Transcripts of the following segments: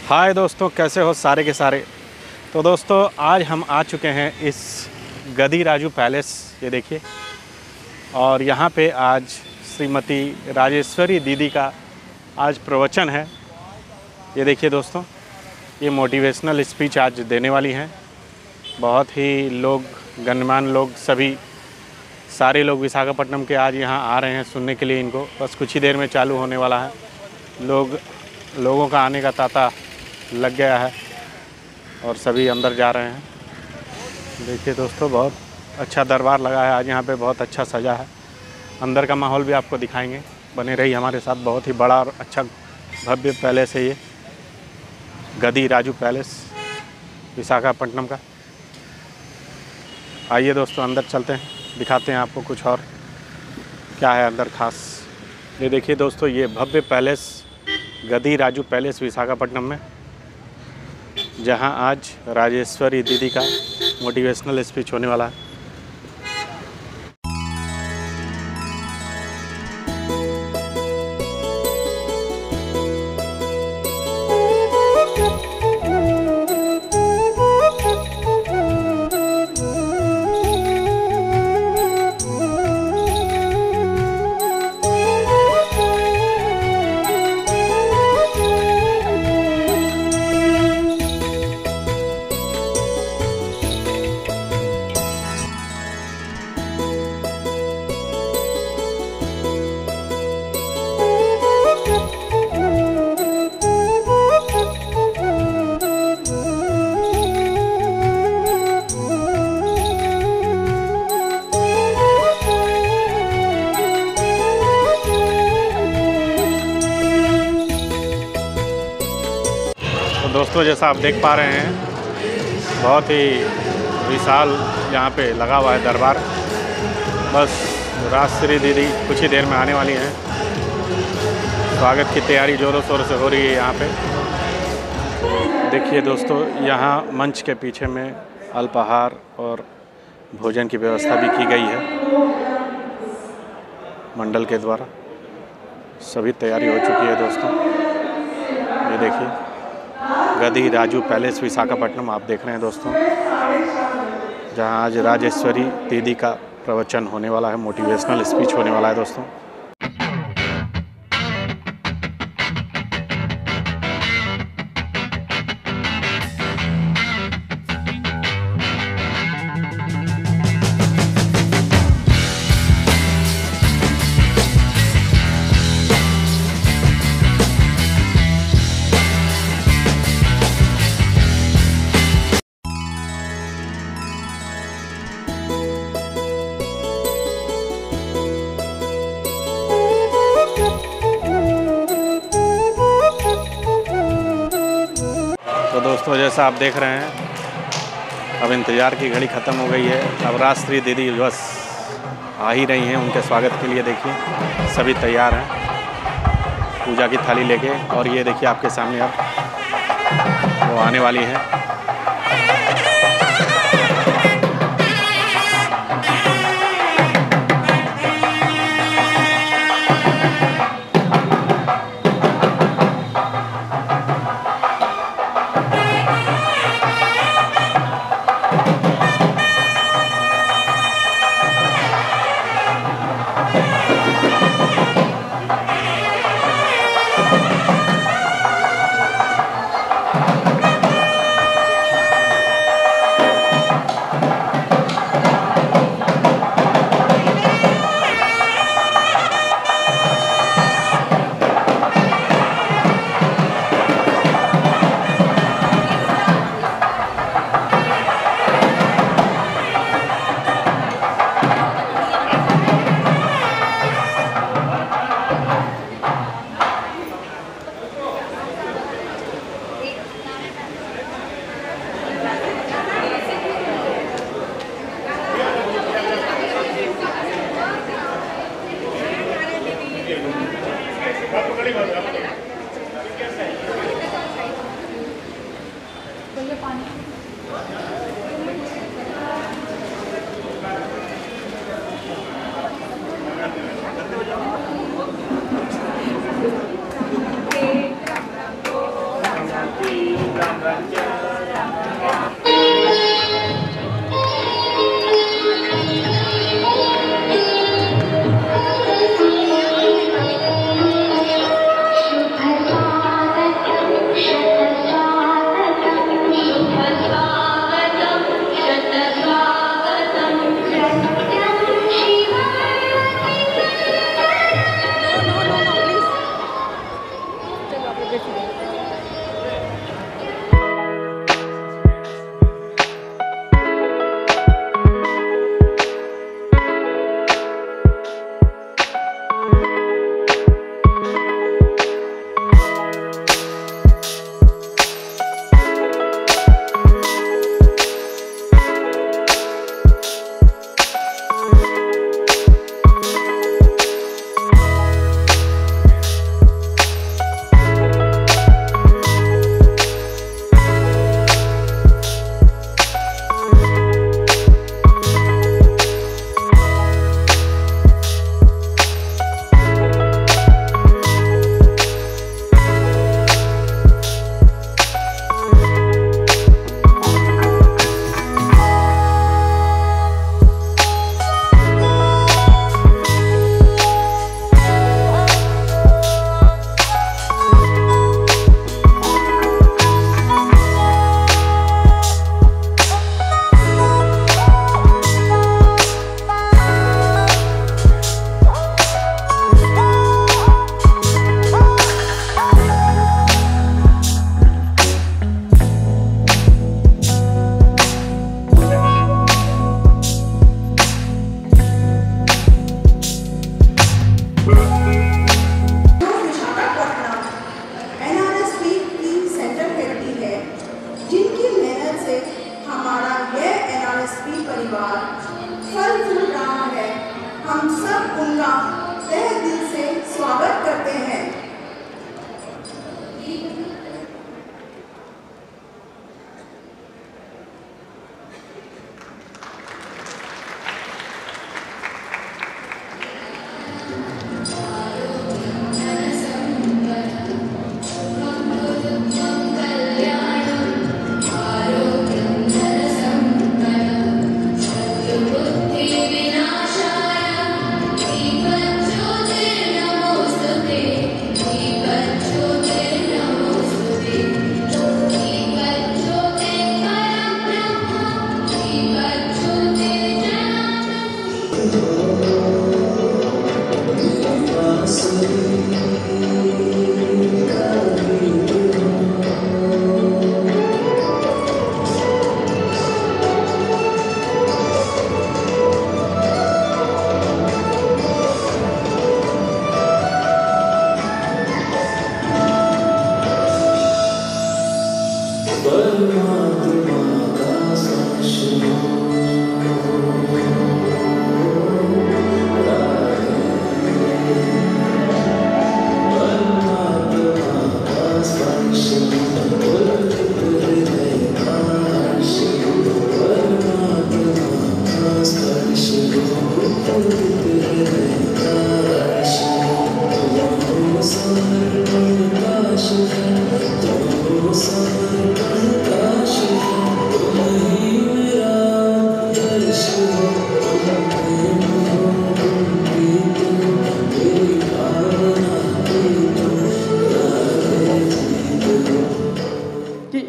हाय दोस्तों, कैसे हो सारे के सारे। तो दोस्तों आज हम आ चुके हैं इस गदी राजू पैलेस, ये देखिए। और यहाँ पे आज श्रीमती राजेश्वरी दीदी का आज प्रवचन है। ये देखिए दोस्तों, ये मोटिवेशनल स्पीच आज देने वाली हैं। बहुत ही लोग, गणमान्य लोग, सभी सारे लोग विशाखापट्टनम के आज यहाँ आ रहे हैं सुनने के लिए। इनको बस कुछ ही देर में चालू होने वाला है। लोगों का आने का तांता लग गया है और सभी अंदर जा रहे हैं। देखिए दोस्तों, बहुत अच्छा दरबार लगा है आज यहाँ पे, बहुत अच्छा सजा है। अंदर का माहौल भी आपको दिखाएंगे, बने रही हमारे साथ। बहुत ही बड़ा और अच्छा भव्य पैलेस है ये गदी राजू पैलेस विशाखापट्टनम का। आइए दोस्तों अंदर चलते हैं, दिखाते हैं आपको कुछ और क्या है अंदर खास। ये देखिए दोस्तों, ये भव्य पैलेस गदी राजू पैलेस विशाखापट्टनम में, जहां आज राजेश्वरी दीदी का मोटिवेशनल स्पीच होने वाला है। दोस्तों जैसा आप देख पा रहे हैं, बहुत ही विशाल यहाँ पे लगा हुआ है दरबार। बस राजश्री दीदी कुछ ही देर में आने वाली हैं। स्वागत की तैयारी ज़ोरों शोरों से हो रही है यहाँ पे। देखिए दोस्तों, यहाँ मंच के पीछे में अल्पाहार और भोजन की व्यवस्था भी की गई है मंडल के द्वारा। सभी तैयारी हो चुकी है दोस्तों। ये देखिए गदी राजू पैलेस विशाखापट्टनम आप देख रहे हैं दोस्तों, जहां आज राजेश्वरी दीदी का प्रवचन होने वाला है, मोटिवेशनल स्पीच होने वाला है दोस्तों। तो दोस्तों जैसा आप देख रहे हैं, अब इंतज़ार की घड़ी ख़त्म हो गई है। अब राजश्री दीदी बस आ ही रही हैं। उनके स्वागत के लिए देखिए सभी तैयार हैं पूजा की थाली लेके। और ये देखिए आपके सामने अब वो आने वाली हैं।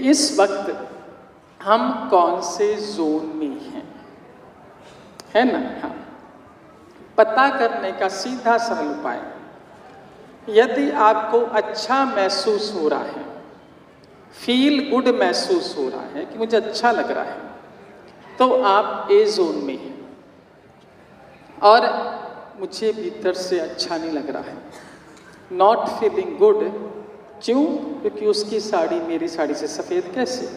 इस वक्त हम कौन से जोन में हैं, है ना? हाँ, पता करने का सीधा सरल उपाय, यदि आपको अच्छा महसूस हो रहा है, फील गुड महसूस हो रहा है कि मुझे अच्छा लग रहा है, तो आप ए जोन में हैं। और मुझे भीतर से अच्छा नहीं लग रहा है, नॉट फीलिंग गुड, क्यों? क्योंकि उसकी साड़ी मेरी साड़ी से सफ़ेद कैसे?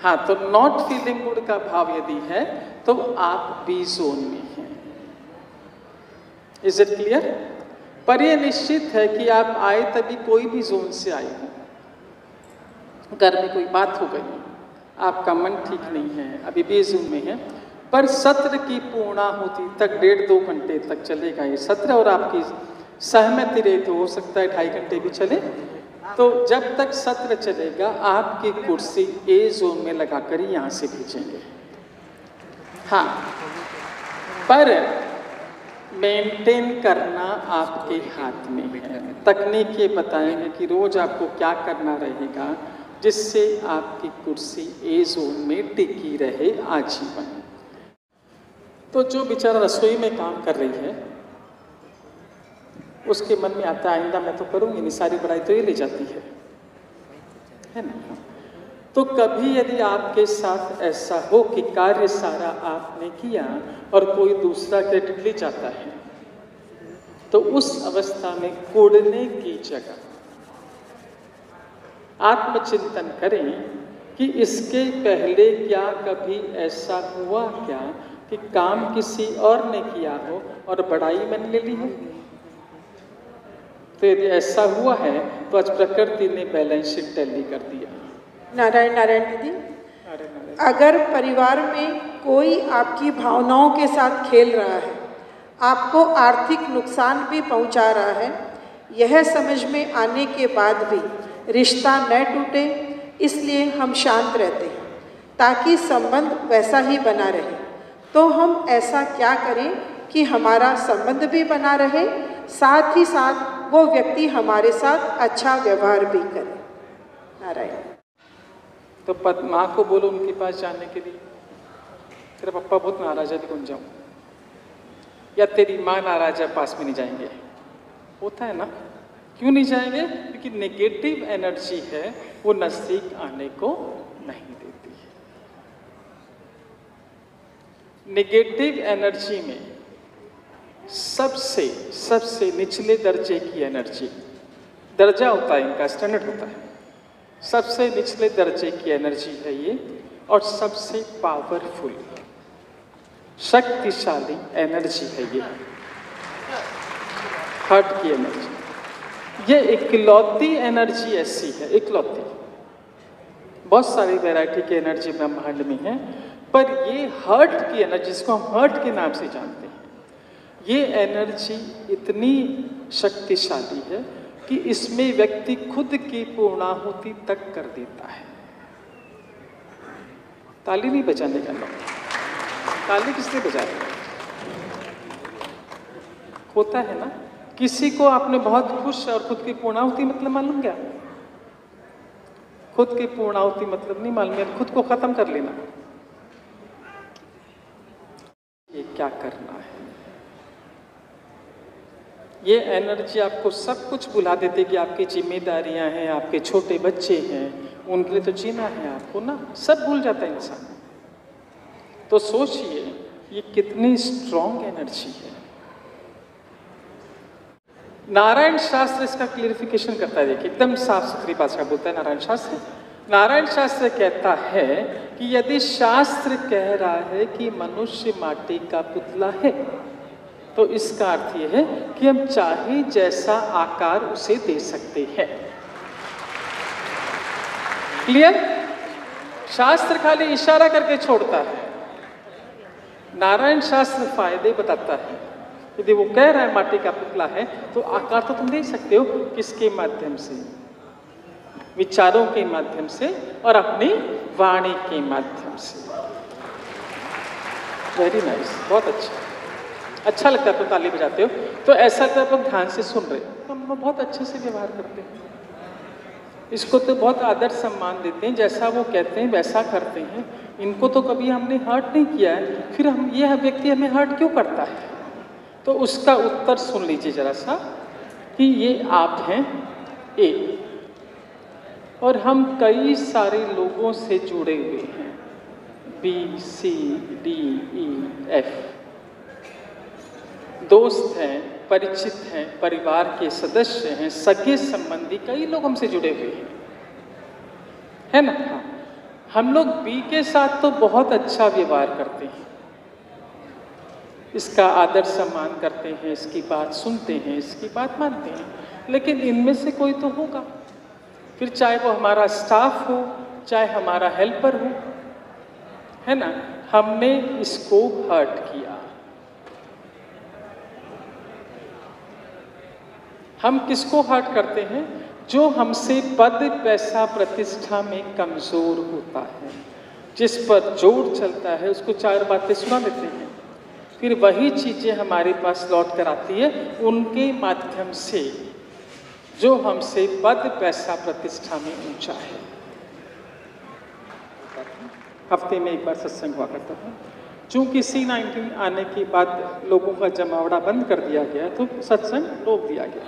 हाँ, तो नॉट फीलिंग गुड का भाव यदि है तो आप बी जोन में हैं। Is it clear? पर यह निश्चित है कि आप आए तभी कोई भी जोन से आए हो, घर में कोई बात हो गई, आपका मन ठीक नहीं है, अभी बी जोन में है, पर सत्र की पूर्णाहुति तक 1.5-2 घंटे तक चलेगा ये सत्र, और आपकी सहमति रहे तो हो सकता है 2.5 घंटे भी चले, तो जब तक सत्र चलेगा आपकी कुर्सी ए जोन में लगाकर यहाँ से भेजेंगे। हाँ, पर मेंटेन करना आपके हाथ में है। तकनीक ये बताएंगे कि रोज आपको क्या करना रहेगा जिससे आपकी कुर्सी ए जोन में टिकी रहे आजीवन। तो जो बेचारा रसोई में काम कर रही है उसके मन में आता है आइंदा मैं तो करूँगी नहीं, सारी बड़ाई तो ये ले जाती है ना। तो कभी यदि आपके साथ ऐसा हो कि कार्य सारा आपने किया और कोई दूसरा क्रेडिट ले जाता है, तो उस अवस्था में कोड़ने की जगह आत्मचिंतन करें कि इसके पहले क्या कभी ऐसा हुआ क्या कि काम किसी और ने किया हो और बड़ाई मैंने ले ली हो। तो यदि ऐसा हुआ है तो आज प्रकृति ने बैलेंस शीट टैली कर दिया। नारायण नारायण दीदी, अगर परिवार में कोई आपकी भावनाओं के साथ खेल रहा है, आपको आर्थिक नुकसान भी पहुंचा रहा है, यह समझ में आने के बाद भी रिश्ता न टूटे, इसलिए हम शांत रहते हैं ताकि संबंध वैसा ही बना रहे। तो हम ऐसा क्या करें कि हमारा संबंध भी बना रहे, साथ ही साथ वो व्यक्ति हमारे साथ अच्छा व्यवहार भी करे। नारायण। तो माँ को बोलो उनके पास जाने के लिए, तेरा पप्पा बहुत नाराज है, कौन जाऊँ, या तेरी माँ नाराज है, पास में नहीं जाएंगे। होता है ना, क्यों नहीं जाएंगे? क्योंकि नेगेटिव एनर्जी है वो नजदीक आने को नहीं देती है। नेगेटिव एनर्जी में सबसे निचले दर्जे की एनर्जी, दर्जा होता है इनका, स्टैंडर्ड होता है, सबसे निचले दर्जे की एनर्जी है ये, और सबसे पावरफुल शक्तिशाली एनर्जी है ये, हार्ट की एनर्जी। ये इकलौती एनर्जी ऐसी है, इकलौती, बहुत सारी वैरायटी की एनर्जी ब्रह्मांड में है, पर ये हार्ट की एनर्जी, जिसको हम हार्ट के नाम से जानते हैं, ये एनर्जी इतनी शक्तिशाली है कि इसमें व्यक्ति खुद की पूर्णाहुति तक कर देता है। ताली नहीं बजाने का लोग, ताली किसने बजाया? होता है ना, किसी को आपने बहुत खुश और खुद की पूर्णाहुति मतलब मालूम क्या? खुद की पूर्णाहुति मतलब नहीं मालूम, खुद को खत्म कर लेना। ये क्या करना है? ये एनर्जी आपको सब कुछ भुला देती कि आपकी जिम्मेदारियां हैं, आपके छोटे बच्चे हैं, उनके लिए तो जीना है आपको ना, सब भूल जाता है इंसान। तो सोचिए ये कितनी स्ट्रॉन्ग एनर्जी है। नारायण शास्त्र इसका क्लियरिफिकेशन करता है, देखिए एकदम साफ सुथरी भाषा बोलता है नारायण शास्त्र। नारायण शास्त्र कहता है कि यदि शास्त्र कह रहा है कि मनुष्य माटी का पुतला है, तो इसका अर्थ यह है कि हम चाहे जैसा आकार उसे दे सकते हैं। क्लियर? शास्त्र खाली इशारा करके छोड़ता है, नारायण शास्त्र फायदे बताता है। यदि वो कह रहा है माटी का पुतला है, तो आकार तो तुम दे सकते हो, किसके माध्यम से? विचारों के माध्यम से और अपनी वाणी के माध्यम से। वेरी नाइस, बहुत अच्छा लगता है। तो ताली बजाते हो तो ऐसा लगता है आप लोग ध्यान से सुन रहे हो। हम बहुत अच्छे से व्यवहार करते हैं, इसको तो बहुत आदर सम्मान देते हैं, जैसा वो कहते हैं वैसा करते हैं। इनको तो कभी हमने हर्ट नहीं किया है, फिर हम ये व्यक्ति हमें हर्ट क्यों करता है? तो उसका उत्तर सुन लीजिए जरा सा कि ये आप हैं ए, और हम कई सारे लोगों से जुड़े हुए हैं, B C D E F, दोस्त हैं, परिचित हैं, परिवार के सदस्य हैं, सगे संबंधी, कई लोग हमसे जुड़े हुए हैं, है ना? हाँ। हम लोग बी के साथ तो बहुत अच्छा व्यवहार करते हैं, इसका आदर सम्मान करते हैं, इसकी बात सुनते हैं, इसकी बात मानते हैं, लेकिन इनमें से कोई तो होगा, फिर चाहे वो हमारा स्टाफ हो, चाहे हमारा हेल्पर हो, है ना? हमने इसको हर्ट किया। हम किसको हर्ट करते हैं? जो हमसे पद पैसा प्रतिष्ठा में कमज़ोर होता है, जिस पर जोर चलता है, उसको 4 बातें सुना देते हैं, फिर वही चीज़ें हमारे पास लौट कर आती है उनके माध्यम से जो हमसे पद पैसा प्रतिष्ठा में ऊंचा है। हफ्ते में एक बार सत्संग हुआ करता था। चूंकि C-19 आने के बाद लोगों का जमावड़ा बंद कर दिया गया तो सत्संग रोक दिया गया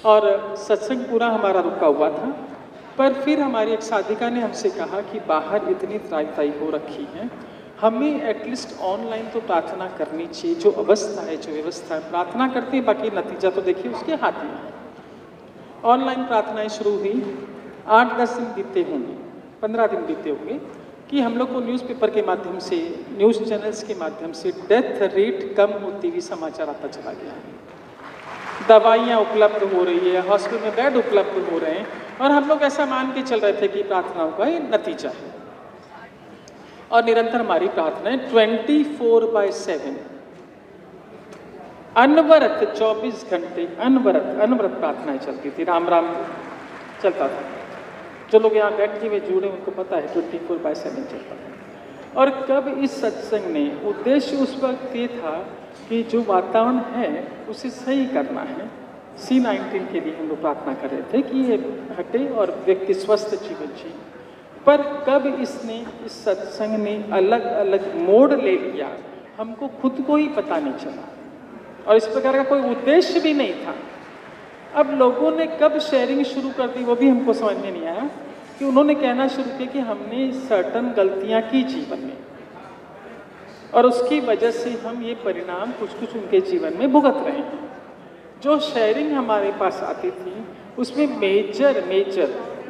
और सत्संग पूरा हमारा रुका हुआ था। पर फिर हमारी एक साधिका ने हमसे कहा कि बाहर इतनी त्राई हो रखी है, हमें एटलीस्ट ऑनलाइन तो प्रार्थना करनी चाहिए। जो अवस्था है, जो व्यवस्था है, प्रार्थना करते हैं, बाकी नतीजा तो देखिए उसके हाथ में है। ऑनलाइन प्रार्थनाएं शुरू हुई, 8-10 दिन बीते होंगे, 15 दिन बीते होंगे कि हम लोग को न्यूज़पेपर के माध्यम से, न्यूज़ चैनल्स के माध्यम से डेथ रेट कम होती हुई समाचार आता चला गया। दवाइयाँ उपलब्ध हो रही है, हॉस्पिटल में बेड उपलब्ध हो रहे हैं और हम लोग ऐसा मान के चल रहे थे कि प्रार्थनाओं का ये नतीजा है। और निरंतर हमारी प्रार्थनाएं 24/7 अनवरत 24 घंटे अनवरत प्रार्थनाएं चलती थी। राम राम चलता था। जो लोग यहाँ बैठ के जुड़े उनको पता है 24/7 चलता था। और कब इस सत्संग ने, उद्देश्य उस वक्त ये था कि जो वातावरण है उसे सही करना है। C-19 के लिए हम लोग प्रार्थना कर रहे थे कि ये हटे और व्यक्ति स्वस्थ जीवन जिए। पर कब इस सत्संग ने अलग अलग मोड़ ले लिया, हमको खुद को ही पता नहीं चला और इस प्रकार का कोई उद्देश्य भी नहीं था। अब लोगों ने कब शेयरिंग शुरू कर दी वो भी हमको समझ में नहीं आया कि उन्होंने कहना शुरू किया कि हमने सर्टन गलतियां की जीवन में और उसकी वजह से हम ये परिणाम कुछ उनके जीवन में भुगत रहे हैं। जो शेयरिंग हमारे पास आती थी उसमें मेजर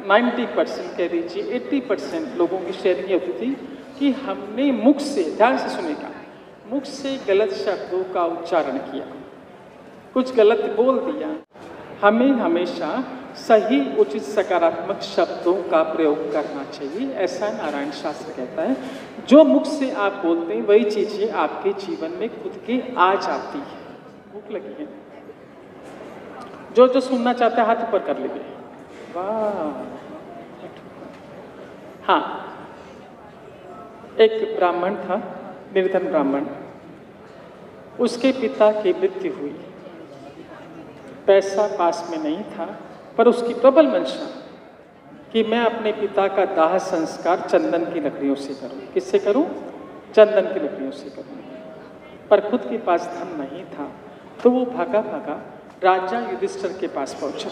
90% कह दीजिए 80% लोगों की शेयरिंग ये होती थी कि हमने मुख से, ध्यान से सुनेगा, मुख से गलत शब्दों का उच्चारण किया, कुछ गलत बोल दिया। हमें हमेशा सही उचित सकारात्मक शब्दों का प्रयोग करना चाहिए, ऐसा नारायण शास्त्र कहता है। जो मुख से आप बोलते हैं वही चीज़ें आपके जीवन में खुद के आ जाती है। भूख लगी है, जो सुनना चाहता है हाथ ऊपर कर लीजिए। वाह, हाँ, एक ब्राह्मण था, निर्धन ब्राह्मण, उसके पिता की मृत्यु हुई। पैसा पास में नहीं था पर उसकी प्रबल मंशा कि मैं अपने पिता का दाह संस्कार चंदन की लकड़ियों से करूं। किससे करूं? चंदन की लकड़ियों से करूं। पर खुद के पास धन नहीं था तो वो भागा राजा युधिष्ठिर के पास पहुंचा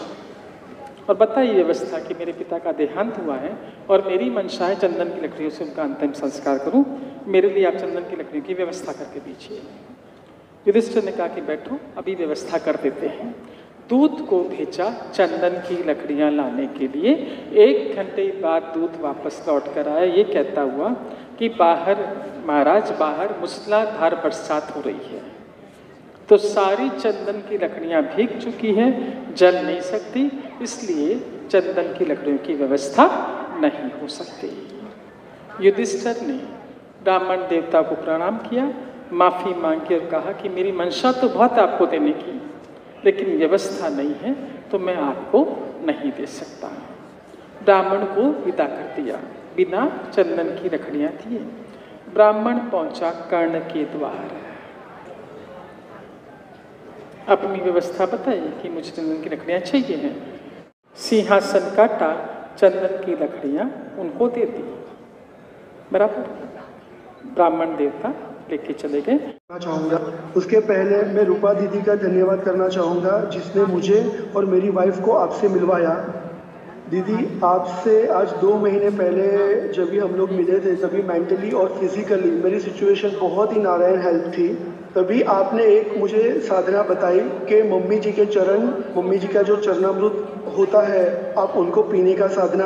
और बताई व्यवस्था कि मेरे पिता का देहांत हुआ है और मेरी मंशा है चंदन की लकड़ियों से उनका अंतिम संस्कार करूं, मेरे लिए आप चंदन की लकड़ियों की व्यवस्था करके दीजिए। युधिष्ठिर ने कहा कि बैठो, अभी व्यवस्था कर देते हैं। दूत को भेजा चंदन की लकड़ियां लाने के लिए। 1 घंटे बाद दूत वापस लौट कर आया, ये कहता हुआ कि महाराज बाहर मूसलाधार बरसात हो रही है, तो सारी चंदन की लकड़ियां भीग चुकी हैं, जल नहीं सकती, इसलिए चंदन की लकड़ियों की व्यवस्था नहीं हो सकती। युधिष्ठिर ने ब्राह्मण देवता को प्रणाम किया, माफ़ी मांगी और कहा कि मेरी मंशा तो बहुत आपको देने की, लेकिन व्यवस्था नहीं है तो मैं आपको नहीं दे सकता। ब्राह्मण को विदा कर दिया, बिना चंदन की लकड़ियां दिए। ब्राह्मण पहुंचा कर्ण के द्वार, अपनी व्यवस्था बताई कि मुझे चंदन की लकड़ियां चाहिए हैं। सिंहासन काटा, चंदन की लकड़ियां उनको दे दी। बराबर ब्राह्मण देवता लेके चले गए। चाहूँगा उसके पहले मैं रूपा दीदी का धन्यवाद करना चाहूँगा जिसने मुझे और मेरी वाइफ को आपसे मिलवाया। दीदी, आपसे आज 2 महीने पहले जब भी हम लोग मिले थे तभी मेंटली और फिजिकली मेरी सिचुएशन बहुत ही नारायण हेल्प थी। तभी आपने एक मुझे साधना बताई कि मम्मी जी के चरण, मम्मी जी का जो चरणामृत होता है आप उनको पीने का साधना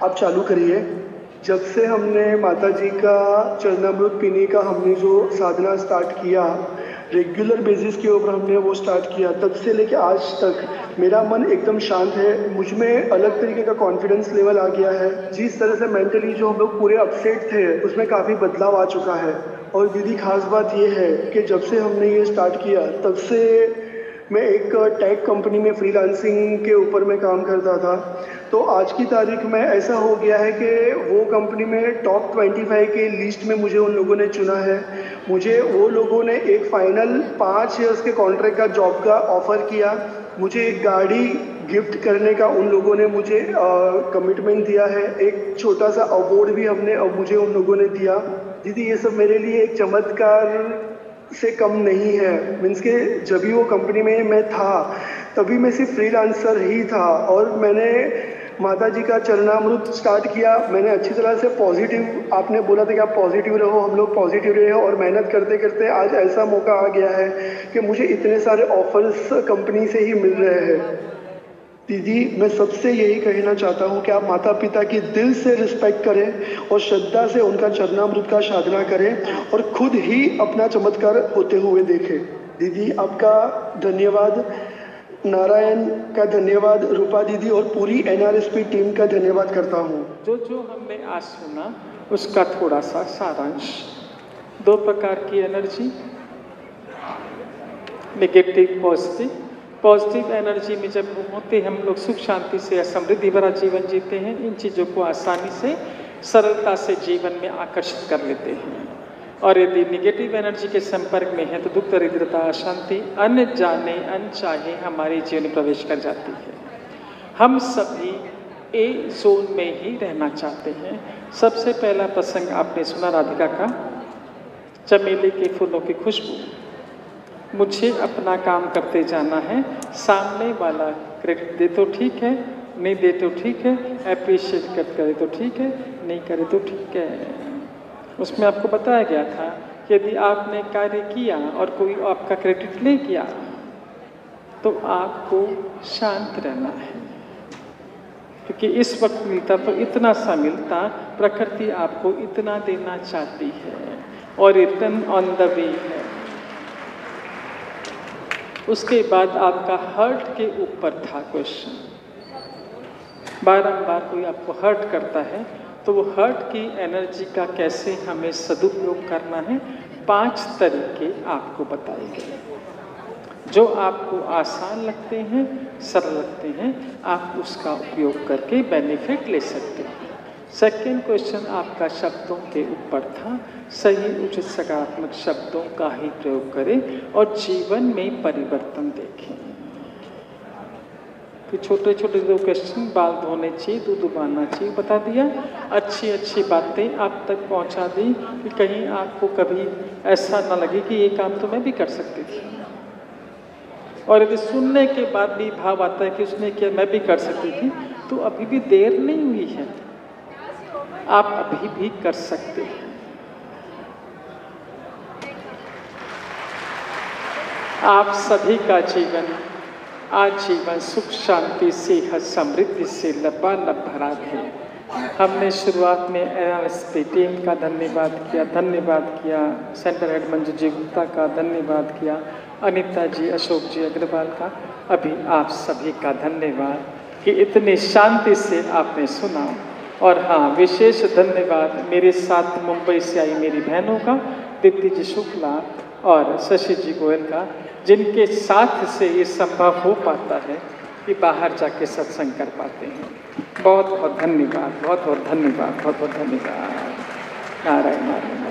आप चालू करिए। जब से हमने माता जी का चरणामृत पीने का हमने जो साधना स्टार्ट किया, रेगुलर बेसिस के ऊपर हमने वो स्टार्ट किया, तब से लेके आज तक मेरा मन एकदम शांत है। मुझ में अलग तरीके का कॉन्फिडेंस लेवल आ गया है। जिस तरह से मेंटली जो हम लोग पूरे अपसेट थे उसमें काफ़ी बदलाव आ चुका है। और दीदी, खास बात ये है कि जब से हमने ये स्टार्ट किया तब से मैं एक टेक कंपनी में फ्रीलांसिंग के ऊपर मैं काम करता था। तो आज की तारीख में ऐसा हो गया है कि वो कंपनी में टॉप 25 के लिस्ट में मुझे उन लोगों ने चुना है। मुझे वो लोगों ने एक फाइनल 5 ईयर्स के कॉन्ट्रैक्ट का जॉब का ऑफ़र किया। मुझे एक गाड़ी गिफ्ट करने का उन लोगों ने मुझे कमिटमेंट दिया है। एक छोटा सा अवार्ड भी मुझे उन लोगों ने दिया। दीदी ये सब मेरे लिए एक चमत्कार से कम नहीं है। मीन्स के जब भी वो कंपनी में मैं था तभी मैं सिर्फ फ्रीलांसर ही था और मैंने माता जी का चरणामृत स्टार्ट किया। मैंने अच्छी तरह से पॉजिटिव, आपने बोला था कि आप पॉजिटिव रहो, हम लोग पॉजिटिव रहे और मेहनत करते करते आज ऐसा मौका आ गया है कि मुझे इतने सारे ऑफर्स कंपनी से ही मिल रहे हैं। दीदी मैं सबसे यही कहना चाहता हूँ कि आप माता पिता की दिल से रिस्पेक्ट करें और श्रद्धा से उनका चरणामृत का साधना करें और खुद ही अपना चमत्कार होते हुए देखें। दीदी आपका धन्यवाद, नारायण का धन्यवाद, रूपा दीदी और पूरी NRSP टीम का धन्यवाद करता हूँ। जो हमने आज सुना उसका थोड़ा सा सारांश। 2 प्रकार की energy, negative positive. Positive energy में जब होते हम लोग सुख शांति से समृद्धि भरा जीवन जीते हैं। इन चीज़ों को आसानी से सरलता से जीवन में आकर्षित कर लेते हैं। और यदि निगेटिव एनर्जी के संपर्क में है तो दुख, दरिद्रता, अशांति, अनजाने अनचाहे हमारे जीवन में प्रवेश कर जाती है। हम सभी ए जोन में ही रहना चाहते हैं। सबसे पहला प्रसंग आपने सुना राधिका का, चमेली के फूलों की खुशबू। मुझे अपना काम करते जाना है, सामने वाला क्रेडिट दे तो ठीक है, नहीं दे तो ठीक है, अप्रिशिएट करे तो ठीक है, नहीं करे तो ठीक है। उसमें आपको बताया गया था कि यदि आपने कार्य किया और कोई आपका क्रेडिट नहीं किया तो आपको शांत रहना है, क्योंकि इस वक्त मिलता तो इतना सा मिलता, प्रकृति आपको इतना देना चाहती है और रिटर्न ऑन द वे है। उसके बाद आपका हर्ट के ऊपर था क्वेश्चन। बारंबार कोई आपको हर्ट करता है तो वो हर्ट की एनर्जी का कैसे हमें सदुपयोग करना है, 5 तरीके आपको बताए गए। जो आपको आसान लगते हैं, सरल लगते हैं, आप उसका उपयोग करके बेनिफिट ले सकते हैं। सेकेंड क्वेश्चन आपका शब्दों के ऊपर था। सही उचित सकारात्मक शब्दों का ही प्रयोग करें और जीवन में परिवर्तन देखें। कि छोटे छोटे 2 क्वेश्चन, बाल धोने चाहिए, दूध उबालना चाहिए, बता दिया। अच्छी बातें आप तक पहुंचा दी कि कहीं आपको कभी ऐसा ना लगे कि ये काम तो मैं भी कर सकती थी। और यदि सुनने के बाद भी भाव आता है कि उसने किया मैं भी कर सकती थी, तो अभी भी देर नहीं हुई है, आप अभी भी कर सकते हैं। आप सभी का जीवन आजीवन सुख शांति सेहत समृद्धि से लबालब भरा है। हमने शुरुआत में NRSP टीम का धन्यवाद किया, सेंटर हेड मंजू जी गुप्ता का धन्यवाद किया, अनीता जी, अशोक जी अग्रवाल का, अभी आप सभी का धन्यवाद कि इतनी शांति से आपने सुना। और हाँ, विशेष धन्यवाद मेरे साथ मुंबई से आई मेरी बहनों का, दीप्ति जी शुक्ला और शशि जी गोयल का, जिनके साथ से ये संभव हो पाता है कि बाहर जाके सत्संग कर पाते हैं। बहुत बहुत धन्यवाद, बहुत बहुत धन्यवाद, बहुत बहुत धन्यवाद। नारायण नारायण।